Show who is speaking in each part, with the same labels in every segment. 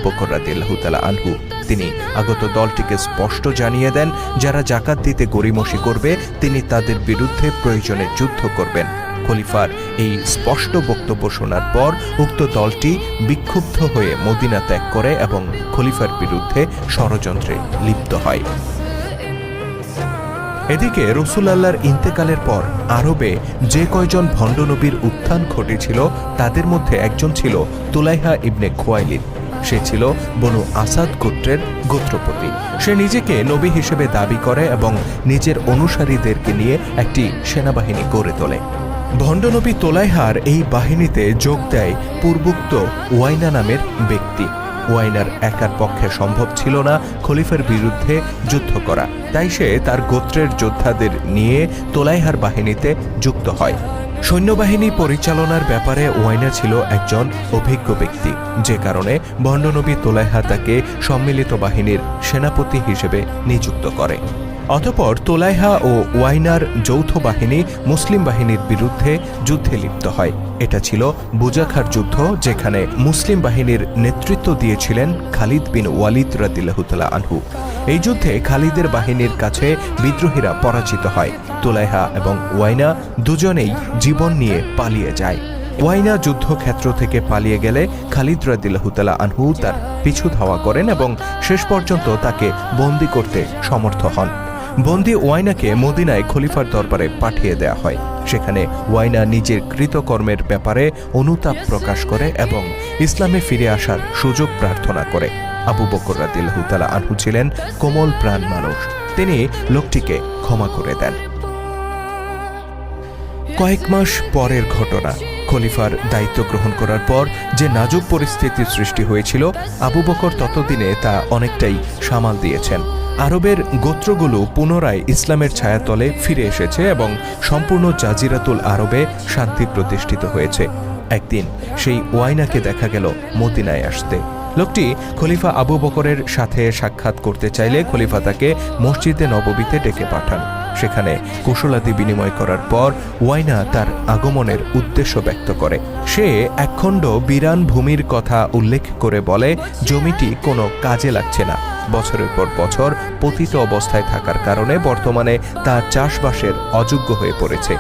Speaker 1: বকর রাদিয়াল্লাহু তাআলা আনহু। তিনি আগত দলটিকে স্পষ্ট জানিয়ে দেন, যারা যাকাত দিতে গড়িমসি করবে তিনি তাদের বিরুদ্ধে প্রয়োজনে যুদ্ধ করবেন। খলিফার এই স্পষ্ট বক্তব্য শোনার পর উক্ত দলটি বিক্ষুব্ধ হয়ে মদিনা ত্যাগ করে এবং খলিফার বিরুদ্ধে ষড়যন্ত্রে লিপ্ত হয়। এদিকে রাসূলুল্লাহর ইন্তেকালের পর আরবে যে কয়জন ভণ্ড নবীর উত্থান ঘটেছিল তাদের মধ্যে একজন ছিল তুলাইহা ইবনে খুয়াইলিদ। সে ছিল বনু আসাদ গোত্রের গোত্রপতি। সে নিজেকে নবী হিসেবে দাবি করে এবং নিজের অনুসারীদেরকে নিয়ে একটি সেনাবাহিনী গড়ে তোলে। ভণ্ড নবী তোলাইহার এই বাহিনীতে যোগ দেয় পূর্বোক্ত ওয়াইনা নামের ব্যক্তি। ওয়াইনার একার পক্ষে সম্ভব ছিল না খলিফার বিরুদ্ধে যুদ্ধ করা, তাই সে তার গোত্রের যোদ্ধাদের নিয়ে তোলাইহার বাহিনীতে যুক্ত হয়। সৈন্যবাহিনী পরিচালনার ব্যাপারে ওয়াইনা ছিল একজন অভিজ্ঞ ব্যক্তি, যে কারণে ভণ্ড নবী তোলাইহা তাকে সম্মিলিত বাহিনীর সেনাপতি হিসেবে নিযুক্ত করে। অতঃপর তোলাইহা ও ওয়াইনার যৌথ বাহিনী মুসলিম বাহিনীর বিরুদ্ধে যুদ্ধে লিপ্ত হয়। এটা ছিল বুজাখার যুদ্ধ, যেখানে মুসলিম বাহিনীর নেতৃত্ব দিয়েছিলেন খালিদ বিন ওয়ালিদ রাদিয়াল্লাহু তাআলা আনহু। এই যুদ্ধে খালিদের বাহিনীর কাছে বিদ্রোহীরা পরাজিত হয়। তোলাইহা এবং ওয়াইনা দুজনেই জীবন নিয়ে পালিয়ে যায়। ওয়াইনা যুদ্ধক্ষেত্র থেকে পালিয়ে গেলে খালিদ রাদিয়াল্লাহু তাআলা আনহু তার পিছু ধাওয়া করেন এবং শেষ পর্যন্ত তাকে বন্দী করতে সমর্থ হন। বন্দী ওয়াইনাকে মদিনায় খলিফার দরবারে পাঠিয়ে দেয়া হয়। সেখানে ওয়াইনা নিজের কৃতকর্মের ব্যাপারে অনুতাপ প্রকাশ করে এবং ইসলামে ফিরে আসার সুযোগ প্রার্থনা করে। আবু বকর রাদিয়াল্লাহু তাআলা আনহু ছিলেন কোমল প্রাণ মানুষ। তিনি লোকটিকে ক্ষমা করে দেন। কয়েক মাস পরের ঘটনা। খলিফার দায়িত্ব গ্রহণ করার পর যে নাজুক পরিস্থিতির সৃষ্টি হয়েছিল, আবু বকর ততদিনে তা অনেকটাই সামাল দিয়েছেন। আরবের গোত্রগুলো পুনরায় ইসলামের ছায়াতলে ফিরে এসেছে এবং সম্পূর্ণ জাজিরাতুল আরবে শান্তি প্রতিষ্ঠিত হয়েছে। একদিন সেই ওয়াইনাকে দেখা গেল মদিনায় আসতে। লোকটি খলিফা আবু বকরের সাথে সাক্ষাৎ করতে চাইলে খলিফা তাকে মসজিদে নববীতে ডেকে পাঠান। সেখানে কুশলাদি বিনিময় করার পর ওয়াইনা তার আগমনের উদ্দেশ্য ব্যক্ত করে। সে একখণ্ড বিরান ভূমির কথা উল্লেখ করে বলে, জমিটি কোনো কাজে লাগছে না। বছরের পর বছর পতিত অবস্থায় থাকার কারণে বর্তমানে তা চাষবাসের অযোগ্য হয়ে পড়েছে।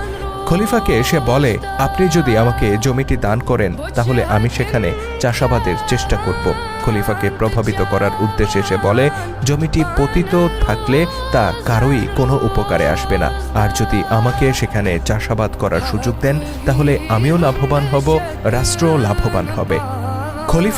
Speaker 1: খলিফাকে সে বলে, আপনি যদি আমাকে জমিটি দান করেন তাহলে আমি সেখানে চাষাবাদের চেষ্টা করব। খলিফাকে প্রভাবিত করার উদ্দেশ্যে সে বলে, জমিটি পতিত থাকলে তা কারোই কোনো উপকারে আসবে না, আর যদি আমাকে সেখানে চাষাবাদ করার সুযোগ দেন তাহলে আমিও লাভবান হব, রাষ্ট্রও লাভবান হবে। খলিফা